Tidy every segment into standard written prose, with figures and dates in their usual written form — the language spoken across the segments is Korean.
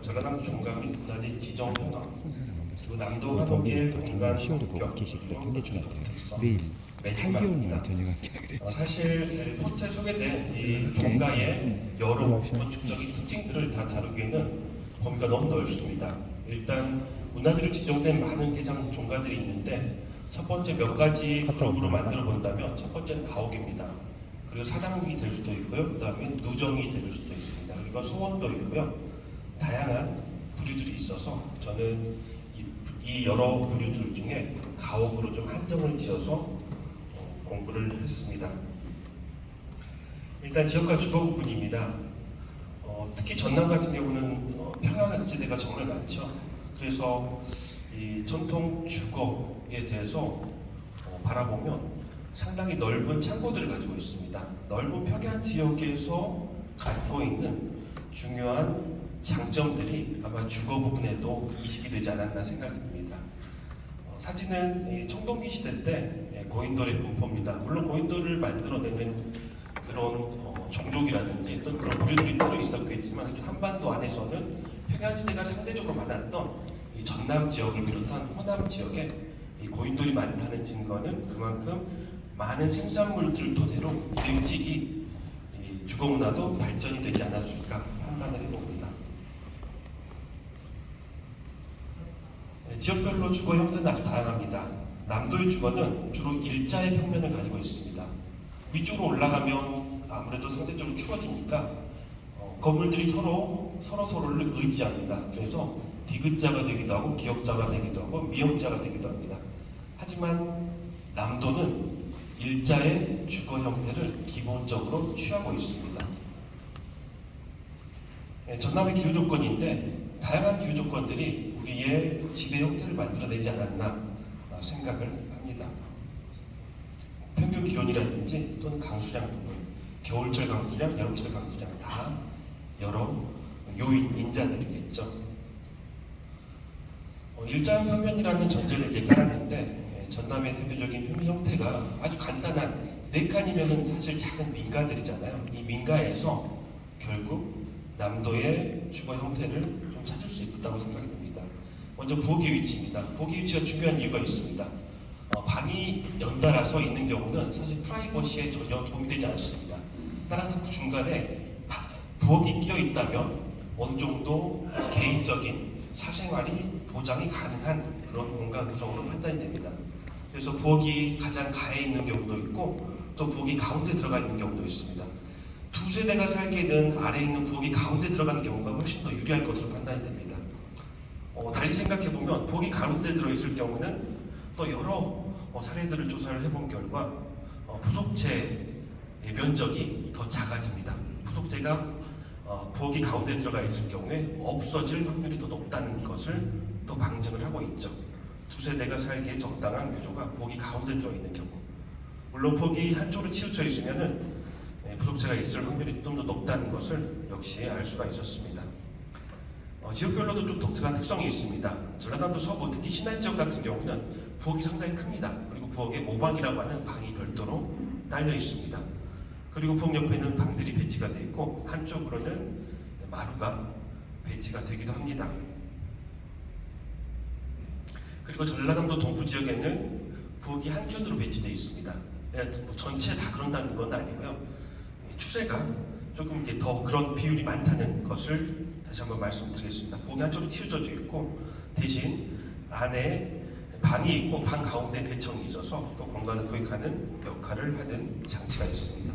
전라남도 종가 및 문화재 지정 현황, 그리고 남도 한옥의 공간 본격, 특성, 내일 매진반입니다. 8개월만에 전역할게 그래. 사실 포스터에 소개된 이 종가의 여러 건축적인 특징들을 다 다루기에는 범위가 너무 넓습니다. 일단 문화재로 지정된 많은 대상 종가들이 있는데 첫 번째 몇 가지 그룹으로 만들어 본다면 첫 번째는 가옥입니다. 그리고 사당이 될 수도 있고요. 그 다음에 누정이 될 수도 있습니다. 그리고 소원도 있고요. 다양한 부류들이 있어서 저는 이 여러 부류들 중에 가옥으로 좀 한정을 지어서 공부를 했습니다. 일단 지역과 주거 구분입니다. 특히 전남 같은 경우는 평야지대가 정말 많죠. 그래서 이 전통 주거에 대해서 바라보면 상당히 넓은 창고들을 가지고 있습니다. 넓은 평야 지역에서 갖고 있는 중요한 장점들이 아마 주거 부분에도 이식이 되지 않았나 생각이 듭니다. 사진은 청동기 시대 때 고인돌의 분포입니다. 물론 고인돌을 만들어내는 그런 종족이라든지 어떤 그런 부류들이 따로 있었겠지만 한반도 안에서는 평야지대가 상대적으로 많았던 이 전남 지역을 비롯한 호남 지역에 이 고인돌이 많다는 증거는 그만큼 많은 생산물들을 토대로 일찍이 이 주거문화도 발전이 되지 않았을까 판단을 해봅니다. 지역별로 주거 형태는 아주 다양합니다. 남도의 주거는 주로 일자의 평면을 가지고 있습니다. 위쪽으로 올라가면 아무래도 상대적으로 추워지니까 건물들이 서로를 의지합니다. 그래서 디귿자가 되기도 하고 기역자가 되기도 하고 미역자가 되기도 합니다. 하지만 남도는 일자의 주거 형태를 기본적으로 취하고 있습니다. 전남의 기후 조건인데 다양한 기후 조건들이 우리의 지배 형태를 만들어내지 않았나 생각을 합니다. 평균 기온이라든지 또는 강수량 부분, 겨울철 강수량, 여름철 강수량 다 여러 요인, 인자들이겠죠. 일자형 평면이라는 전제를 이제 깔았는데 전남의 대표적인 평면 형태가 아주 간단한 4칸이면은 사실 작은 민가들이잖아요. 이 민가에서 결국 남도의 주거 형태를 좀 찾을 수 있다고 생각이 듭니다. 먼저 부엌의 위치입니다. 부엌의 위치가 중요한 이유가 있습니다. 방이 연달아서 있는 경우는 사실 프라이버시에 전혀 도움이 되지 않습니다. 따라서 그 중간에 부엌이 끼어 있다면 어느 정도 개인적인 사생활이 보장이 가능한 그런 공간 구성으로 판단이 됩니다. 그래서 부엌이 가장 가에 있는 경우도 있고 또 부엌이 가운데 들어가 있는 경우도 있습니다. 두 세대가 살게 된 아래에 있는 부엌이 가운데 들어가는 경우가 훨씬 더 유리할 것으로 판단이 됩니다. 달리 생각해보면 부엌이 가운데 들어있을 경우는 또 여러 사례들을 조사를 해본 결과 부속재의 면적이 더 작아집니다. 부속재가 부엌이 가운데 들어가 있을 경우에 없어질 확률이 더 높다는 것을 또 방증을 하고 있죠. 두 세대가 살기에 적당한 구조가 부엌이 가운데 들어있는 경우, 물론 부엌이 한쪽으로 치우쳐 있으면은 부속재가 있을 확률이 좀 더 높다는 것을 역시 알 수가 있었습니다. 지역별로도 좀 독특한 특성이 있습니다. 전라남도 서부, 특히 신안 지역 같은 경우는 부엌이 상당히 큽니다. 그리고 부엌에 모방이라고 하는 방이 별도로 딸려 있습니다. 그리고 부엌 옆에는 방들이 배치가 되어 있고 한쪽으로는 마루가 배치가 되기도 합니다. 그리고 전라남도 동부 지역에는 부엌이 한 켠으로 배치되어 있습니다. 전체 다 그런다는 건 아니고요. 추세가 조금 이렇게 더 그런 비율이 많다는 것을 다시 한번 말씀드리겠습니다. 부엌이 한쪽으로 치우쳐져 있고 대신 안에 방이 있고 방 가운데 대청이 있어서 또 공간을 구획하는 역할을 하는 장치가 있습니다.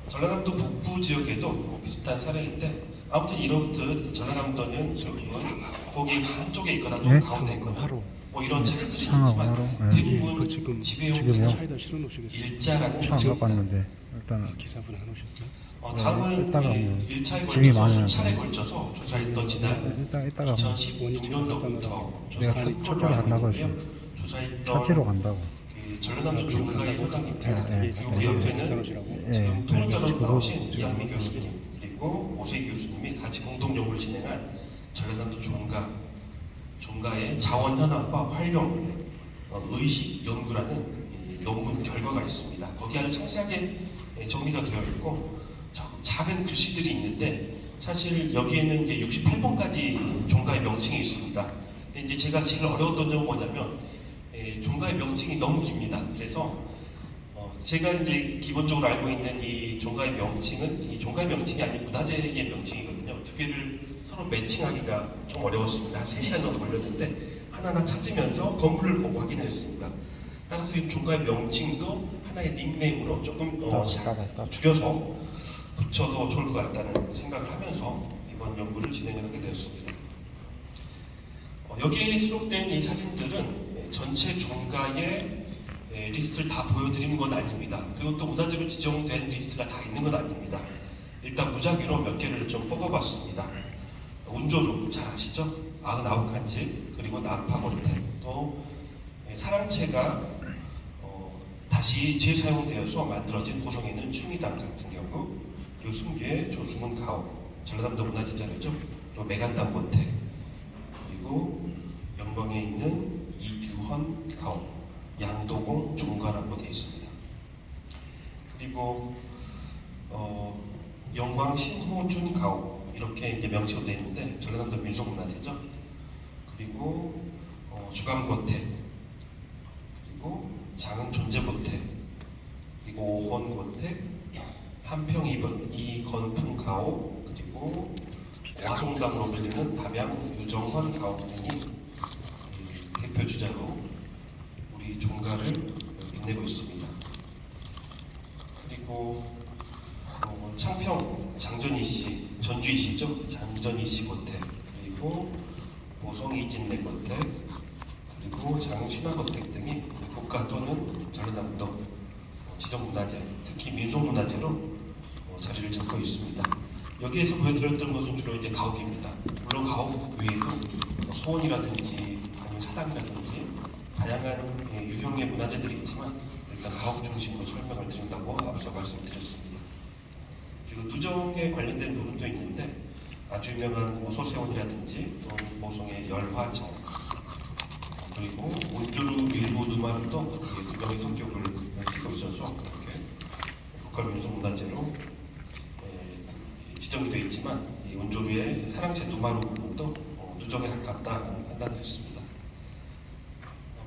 전라남도 북부 지역에도 비슷한 사례인데 아무튼 이렇듯 전라남도는 부엌이 한쪽에 있거나 또 가운데 있거나 이런 차이들이 있지만 대부분 지배 형태는 일자라는 처음 일단은 기사분 안 오셨어요? 다음은 1차에 걸쳐서 수차례 걸쳐서 조사했던 지난 이따가 2016년도부터 조사를 첫째로 간다고 했어요. 조사했던 첫째로 간다고. 전라남도 종가의 현황입니다. 그리고 그 옆에는 지금 토론자로 나오신 이한미 교수님 그리고 오세희 교수님이 같이 공동 연구를 진행한 전라남도 종가의 자원 현황과 활용 의식 연구라는 논문 결과가 있습니다. 거기 아주 상세하게 정리가 되어 있고 작은 글씨들이 있는데 사실 여기에는 이제 68번까지 종가의 명칭이 있습니다. 근데 이제 제가 제일 어려웠던 점은 뭐냐면 종가의 명칭이 너무 깁니다. 그래서 제가 이제 기본적으로 알고 있는 이 종가의 명칭은 이 종가의 명칭이 아닌 문화재의 명칭이거든요. 두 개를 서로 매칭하기가 좀 어려웠습니다. 한 3시간 정도 걸렸는데 하나하나 찾으면서 건물을 보고 확인을 했습니다. 따라서 이 종가의 명칭도 하나의 닉네임으로 조금 줄여서 붙여도 좋을 것 같다는 생각을 하면서 이번 연구를 진행을 하게 되었습니다. 여기에 수록된 이 사진들은 전체 종가의 리스트를 다 보여드리는 건 아닙니다. 그리고 또 문화재로 지정된 리스트가 다 있는 건 아닙니다. 일단 무작위로 몇 개를 좀 뽑아봤습니다. 운조루 잘 아시죠? 99칸집, 그리고 난파고르테, 또 사랑채가 다시 재사용되어서 만들어진 고성에 있는 충이당 같은 경우, 그리고 승주의 조수문 가옥, 전라남도 문화재 자료죠. 그리고 메간당 고택, 그리고 영광에 있는 이규헌 가옥, 양도공 종가라고 되어 있습니다. 그리고 영광 신호준 가옥 이렇게 이제 명시로 되어 있는데 전라남도 민속문화재죠. 그리고 주감고택, 그리고 장은 존재고택, 그리고 오헌고택, 한평 이건풍 가옥, 그리고 와송당으로 불리는 담양 유정헌 가옥 등이 대표 주자로 우리 종가를 빛내고 있습니다. 그리고 창평 장전이씨, 전주이씨죠. 장전이씨 고택, 그리고 보성 이진내 고택, 그리고 장신화고택 등이 국가 또는 전라남도 지정문화재, 특히 민속문화재로 자리를 잡고 있습니다. 여기에서 보여드렸던 것은 주로 이제 가옥입니다. 물론 가옥 외에도 소원이라든지 아니면 사당이라든지 다양한 유형의 문화재들이 있지만 일단 가옥 중심으로 설명을 드린다고 앞서 말씀드렸습니다. 그리고 누정에 관련된 부분도 있는데 아주 유명한 소세원이라든지 또 모성의 열화정, 그리고 운주루 일부 누마루도 국가의 성격을 띠고 있어서 이렇게 국가민속문화재로 지정이 되어 있지만 이 운주루의 사랑채 누마루 부분도 누정에 가깝다는 판단을 했습니다.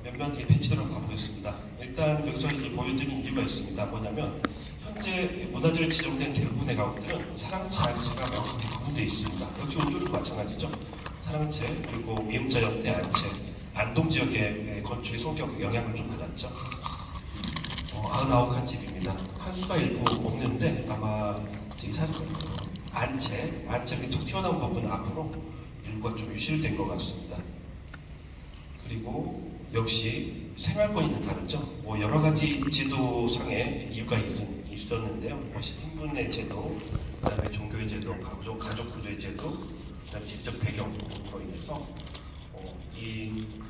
몇몇 배치를 한번 가보겠습니다. 일단 여기서 이제 보여드린 이유가 있습니다. 뭐냐면 현재 문화재로 지정된 대부분의 가옥들은 사랑채, 안채가 명확하게 구분되어 있습니다. 역시 운주루도 마찬가지죠. 사랑채, 그리고 미음자 옆에 안채, 안동 지역의 건축의 성격 영향을 좀 받았죠. 99칸집입니다. 칸수가 일부 없는데 아마 안채가 툭 튀어나온 부분 앞으로 일부가 좀 유실된 것 같습니다. 그리고 역시 생활권이 다 다르죠. 여러 가지 제도상의 이유가 있었는데요. 신분의 제도, 그다음에 종교의 제도, 가족 구조의 제도, 그다음에 지리적 배경으로 인해서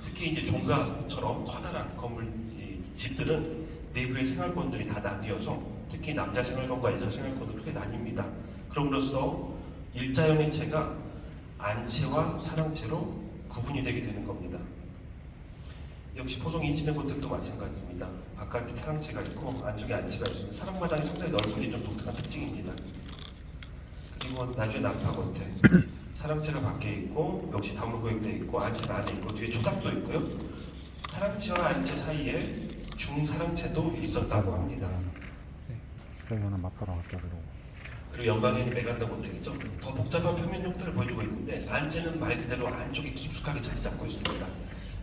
특히 이제 종가처럼 커다란 건물 집들은 내부의 생활권들이 다 나뉘어서 특히 남자 생활권과 여자 생활권도 크게 나뉩니다. 그럼으로써 일자형의 채가 안채와 사랑채로 구분이 되게 되는 겁니다. 역시 포송 이진의 고택도 마찬가지입니다. 바깥에 사랑채가 있고 안쪽에 안채가 있으면 사랑마당이 상당히 넓은 게 좀 독특한 특징입니다. 그리고 나중에 난파고택, 사랑채가 밖에 있고 역시 다물구역되어 있고 안채가 안에 있고 뒤에 조닥도 있고요. 사랑채와 안채 사이에 중사랑채도 있었다고 합니다. 여기 하나 맛보러 갔다 그러고. 그리고 영광에는 메간다 고택이죠. 더 복잡한 표면 형태를 보여주고 있는데 안채는 말 그대로 안쪽에 깊숙하게 자리 잡고 있습니다.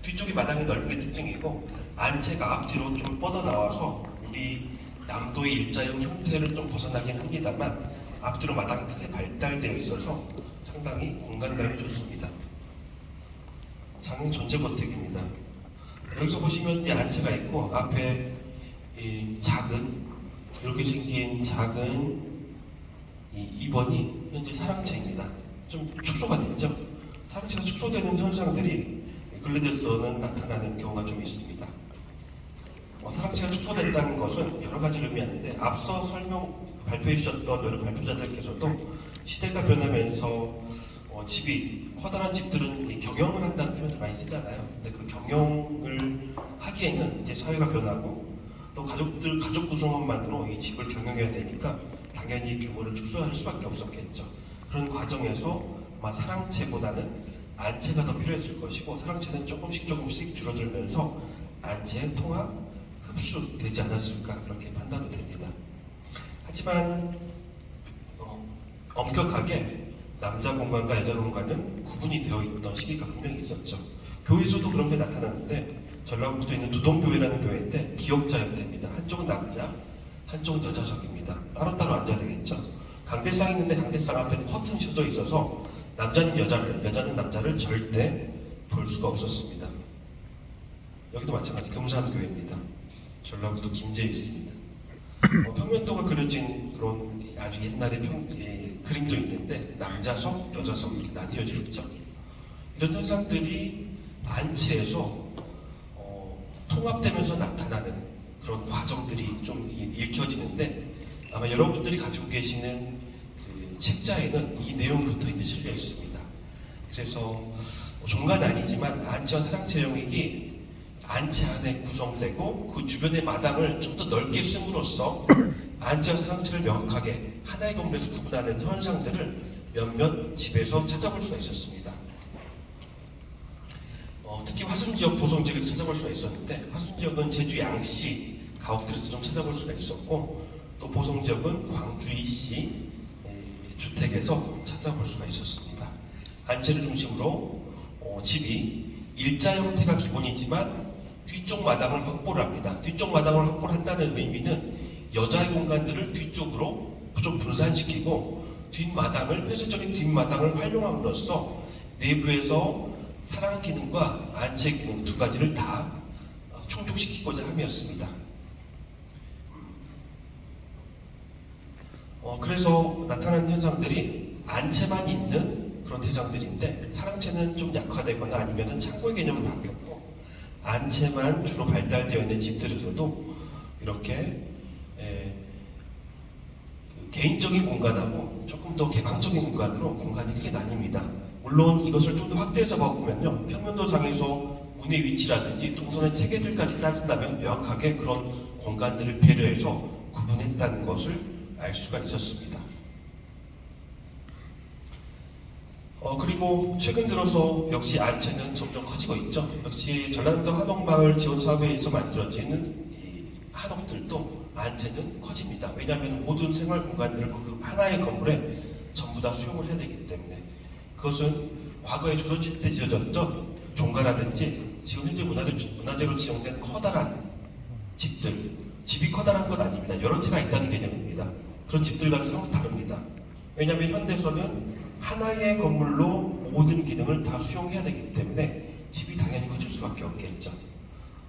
뒤쪽이 마당이 넓은 게 특징이고 안채가 앞뒤로 좀 뻗어나와서 우리 남도의 일자형 형태를 좀 벗어나긴 합니다만 앞뒤로 마당이 크게 발달되어 있어서 상당히 공간감이 좋습니다. 장흥 존재고택입니다. 여기서 보시면 이제 안채가 있고 앞에 이 작은 이렇게 생긴 작은 이 2번이 현재 사랑채입니다. 좀 축소가 됐죠. 사랑채가 축소되는 현상들이 근래 들어서는 나타나는 경우가 좀 있습니다. 사랑채가 축소됐다는 것은 여러 가지를 의미하는데 앞서 발표해 주셨던 여러 발표자들께서도 시대가 변하면서 집이 커다란 집들은 이 경영을 한다는 표현을 많이 쓰잖아요. 근데 그 경영을 하기에는 이제 사회가 변하고 또 가족 구성원만으로 이 집을 경영해야 되니까 당연히 규모를 축소할 수밖에 없었겠죠. 그런 과정에서 아마 사랑채보다는 안채가 더 필요했을 것이고 사랑채는 조금씩 줄어들면서 안채의 통합, 흡수되지 않았을까 그렇게 판단이 됩니다. 하지만 엄격하게 남자 공간과 여자 공간은 구분이 되어 있던 시기가 분명히 있었죠. 교회에서도 그런 게 나타났는데 전라북도에 있는 두동교회라는 교회인데 기역자 형태입니다. 한쪽은 남자, 한쪽은 여자석입니다. 따로따로 앉아야 되겠죠. 강대상 있는데 강대상 앞에 커튼 쳐져 있어서 남자는 여자를, 여자는 남자를 절대 볼 수가 없었습니다. 여기도 마찬가지 금산교회입니다. 전라북도 김제에 있습니다. 평면도가 그려진 그런 아주 옛날의 그림도 있는데 남자석, 여자석 이렇게 나뉘어져 있죠. 이런 현상들이 안채에서 통합되면서 나타나는 그런 과정들이 좀 읽혀지는데 아마 여러분들이 가지고 계시는 그 책자에는 이 내용부터 이제 실려 있습니다. 그래서 종가는 아니지만 안채와 사랑채 영역이 안채 안에 구성되고 그 주변의 마당을 좀 더 넓게 씀으로써 안채와 사랑채를 명확하게 하나의 건물에서 구분하는 현상들을 몇몇 집에서 찾아볼 수가 있었습니다. 특히 화순지역, 보성지역에서 찾아볼 수가 있었는데 화순지역은 제주 양씨 가옥들에서 좀 찾아볼 수가 있었고 또 보성지역은 광주 이씨 주택에서 찾아볼 수가 있었습니다. 안채를 중심으로 집이 일자 형태가 기본이지만 뒤쪽 마당을 확보를 합니다. 뒤쪽 마당을 확보를 한다는 의미는 여자의 공간들을 뒤쪽으로 좀 분산시키고 뒷마당을, 폐쇄적인 뒷마당을 활용함으로써 내부에서 사랑 기능과 안채 기능 두 가지를 다 충족시키고자 함이었습니다. 그래서 나타나는 현상들이 안채만 있는 그런 대상들인데 사랑채는 좀 약화되거나 아니면 창고의 개념을 바뀌었고 안채만 주로 발달되어 있는 집들에서도 이렇게 그 개인적인 공간하고 조금 더 개방적인 공간으로 공간이 크게 나뉩니다. 물론 이것을 좀 더 확대해서 보면요, 평면도상에서 문의 위치라든지 동선의 체계들까지 따진다면 명확하게 그런 공간들을 배려해서 구분했다는 것을 알 수가 있었습니다. 그리고 최근 들어서 역시 안채는 점점 커지고 있죠. 역시 전라남도 한옥마을 지원사업에서 만들어지는 이 한옥들도 안채는 커집니다. 왜냐하면 모든 생활 공간들을 그 하나의 건물에 전부 다 수용을 해야 되기 때문에 그것은 과거에 조선시대 때 지어졌던 종가라든지 지금 현재 문화재로 지정된 커다란 집들, 집이 커다란 건 아닙니다. 여러 채가 있다는 개념입니다. 그런 집들과는 서로 다릅니다. 왜냐하면 현대에서는 하나의 건물로 모든 기능을 다 수용해야 되기 때문에 집이 당연히 커질 수밖에 없겠죠.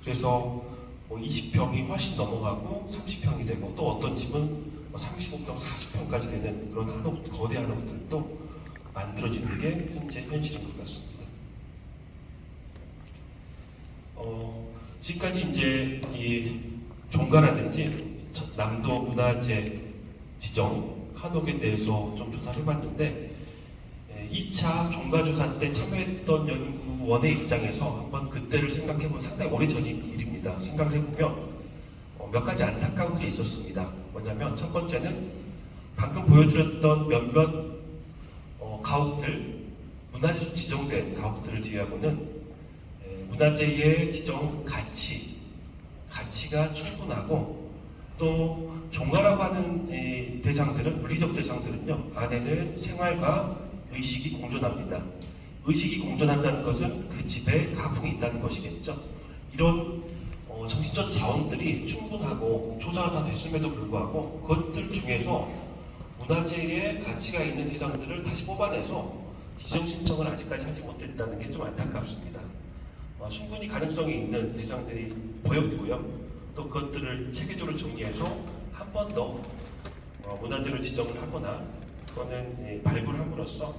그래서 20평이 훨씬 넘어가고 30평이 되고 또 어떤 집은 35평, 40평까지 되는 그런 거대 한옥들도 만들어지는 게 현재 현실인 것 같습니다. 지금까지 이제 이 종가라든지 남도 문화재 지정 한옥에 대해서 좀 조사를 해봤는데 2차 종가조사 때 참여했던 연구원의 입장에서 한번 그때를 생각해보면 상당히 오래전 일입니다. 생각을 해보면 몇 가지 안타까운 게 있었습니다. 뭐냐면 첫 번째는 방금 보여드렸던 몇몇 가옥들, 문화재로 지정된 가옥들을 제외하고는 문화재의 지정 가치가 충분하고 또 종가라고 하는 대상들은, 물리적 대상들은요, 안에는 생활과 의식이 공존합니다. 의식이 공존한다는 것은 그 집에 가풍이 있다는 것이겠죠. 이런 정신적 자원들이 충분하고 조사가 다 됐음에도 불구하고 그것들 중에서 문화재의 가치가 있는 대상들을 다시 뽑아내서 지정 신청을 아직까지 하지 못했다는 게 좀 안타깝습니다. 충분히 가능성이 있는 대상들이 보였고요. 또 그것들을 체계적으로 정리해서 한 번 더 문화재로 지정을 하거나 또는 발굴함으로써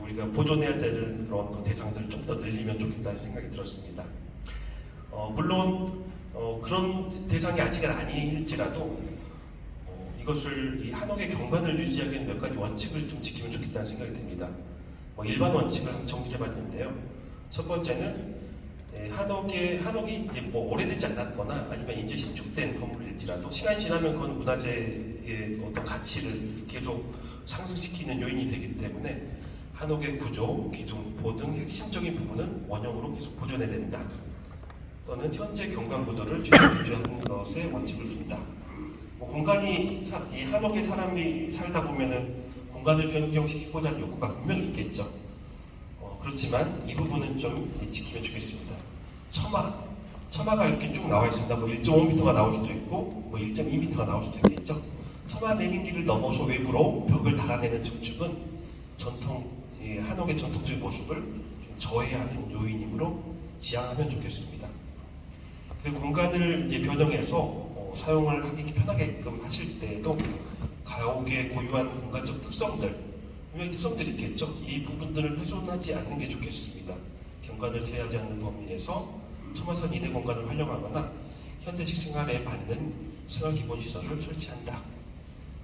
우리가 보존해야 되는 그런 대상들을 좀 더 늘리면 좋겠다는 생각이 들었습니다. 물론 그런 대상이 아직은 아닐지라도 이것을 이 한옥의 경관을 유지하기 위한 몇 가지 원칙을 좀 지키면 좋겠다는 생각이 듭니다. 일반 원칙을 한번 정리해봤는데요. 첫 번째는 한옥이 이제 오래되지 않았거나 아니면 이제 신축된 건물일지라도 시간이 지나면 그건 문화재 어떤 가치를 계속 상승시키는 요인이 되기 때문에 한옥의 구조, 기둥, 보 등 핵심적인 부분은 원형으로 계속 보존해야 된다. 또는 현재 경관 구도를 최대한 유지하는 것에 원칙을 둔다. 공간이 이 한옥에 사람이 살다 보면은 공간을 변경시키고자 하는 욕구가 분명히 있겠죠. 그렇지만 이 부분은 좀 지키면 좋겠습니다. 처마가 이렇게 쭉 나와 있습니다. 뭐 1.5m가 나올 수도 있고, 뭐 1.2m가 나올 수도 있겠죠. 처마 내민기를 넘어서 외부로 벽을 달아내는 증축은 이 한옥의 전통적인 모습을 좀 저해하는 요인이므로 지양하면 좋겠습니다. 그리고 공간을 이제 변형해서 사용을 하기 편하게끔 하실 때에도 가옥의 고유한 공간적 특성들, 분명히 특성들이 있겠죠. 이 부분들을 훼손하지 않는 게 좋겠습니다. 경관을 제한하지 않는 범위에서 처마선 이내 공간을 활용하거나 현대식 생활에 맞는 생활 기본 시설을 설치한다.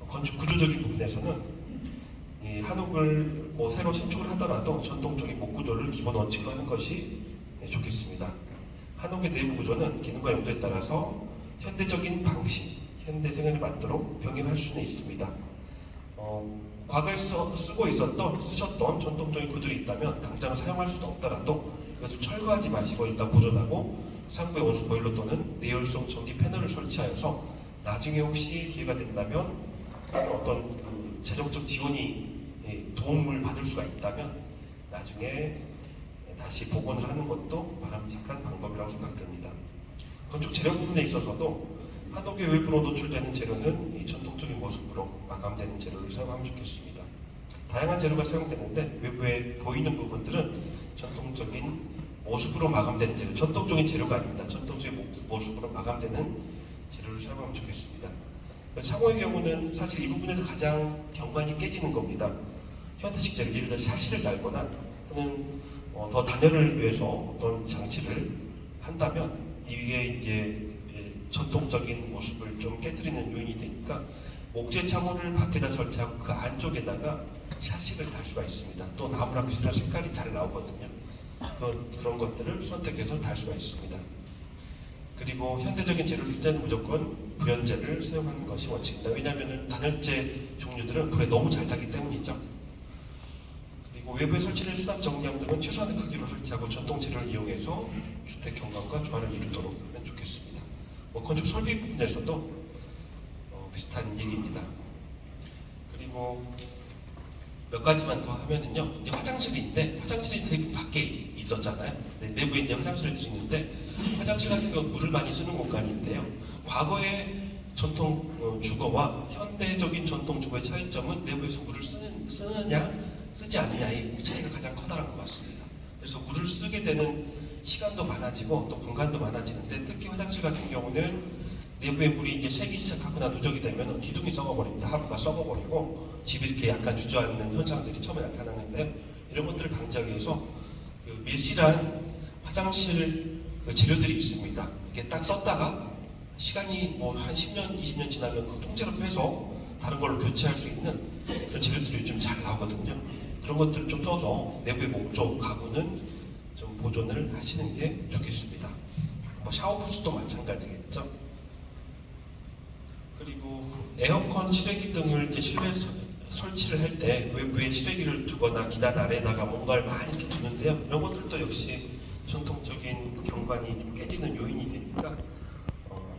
건축 구조적인 부분에서는 이 한옥을 새로 신축을 하더라도 전통적인 목 구조를 기본 원칙으로 하는 것이 좋겠습니다. 한옥의 내부 구조는 기능과 용도에 따라서 현대적인 방식, 현대 생활에 맞도록 병행할 수는 있습니다. 과거에 쓰셨던 전통적인 구들이 있다면 당장 사용할 수는 없더라도 이것을 철거하지 마시고 일단 보존하고 상부에 온수 보일러 또는 내열성 전기 패널을 설치하여서 나중에 혹시 기회가 된다면 어떤 재정적 지원이 도움을 받을 수가 있다면 나중에 다시 복원을 하는 것도 바람직한 방법이라고 생각됩니다. 건축 재료 부분에 있어서도 한옥의 외부로 노출되는 재료는 이 전통적인 모습으로 마감되는 재료를 사용하면 좋겠습니다. 다양한 재료가 사용되는데 외부에 보이는 부분들은 전통적인 모습으로 마감되는 재료, 전통적인 재료가 아닙니다. 전통적인 모습으로 마감되는 재료를 사용하면 좋겠습니다. 창호의 경우는 사실 이 부분에서 가장 경관이 깨지는 겁니다. 현대식 재료, 예를 들어 샤시를 달거나 또는 더 단열을 위해서 어떤 장치를 한다면 이게 이제 전통적인 모습을 좀 깨뜨리는 요인이 되니까 목재 창호를 밖에다 설치하고 그 안쪽에다가 샤시를 달 수가 있습니다. 또 나무랑 비슷한 색깔이 잘 나오거든요. 그런 것들을 선택해서 달 수가 있습니다. 그리고 현대적인 재료를 쓸 때는 무조건 불연재를 사용하는 것이 원칙입니다. 왜냐하면 단열재 종류들은 불에 너무 잘 타기 때문이죠. 그리고 외부에 설치된 수납 정리함 등은 최소한의 크기로 설치하고 전통 재료를 이용해서 주택 경관과 조화를 이루도록 하면 좋겠습니다. 건축 설비 부분에서도 비슷한 얘기입니다. 그리고 몇 가지만 더 하면은요, 이제 화장실인데 화장실이 되게 밖에 있었잖아요. 내부에 이제 화장실을 드리는데 화장실 같은 경우 물을 많이 쓰는 공간인데요. 과거의 전통 주거와 현대적인 전통 주거의 차이점은 내부에서 물을 쓰느냐 쓰지 않느냐의 차이가 가장 커다란 것 같습니다. 그래서 물을 쓰게 되는 시간도 많아지고 또 공간도 많아지는데 특히 화장실 같은 경우는 내부에 물이 이제 새기 시작하거나 누적이 되면 기둥이 썩어버립니다. 하부가 썩어버리고 집이 이렇게 약간 주저앉는 현상들이 처음에 나타나는데요. 이런 것들을 방지하기 위해서 그 밀실한 화장실 그 재료들이 있습니다. 이게 딱 썼다가 시간이 한 10년, 20년 지나면 그 통째로 빼서 다른 걸로 교체할 수 있는 그런 재료들이 좀 잘 나오거든요. 그런 것들을 좀 써서 내부의 목조, 가구는 좀 보존을 하시는 게 좋겠습니다. 샤워 부스도 마찬가지겠죠. 그리고 에어컨 실외기 등을 이제 실내 설치를 할 때 외부에 실외기를 두거나 기단 아래에다가 뭔가를 많이 이렇게 두는데요. 이런 것들도 역시 전통적인 경관이 좀 깨지는 요인이 되니까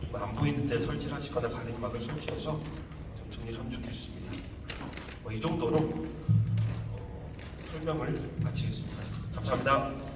좀 안 보이는 데 설치를 하시거나 가림막을 설치해서 좀 정리를 하면 좋겠습니다. 이 정도로 설명을 마치겠습니다. 감사합니다.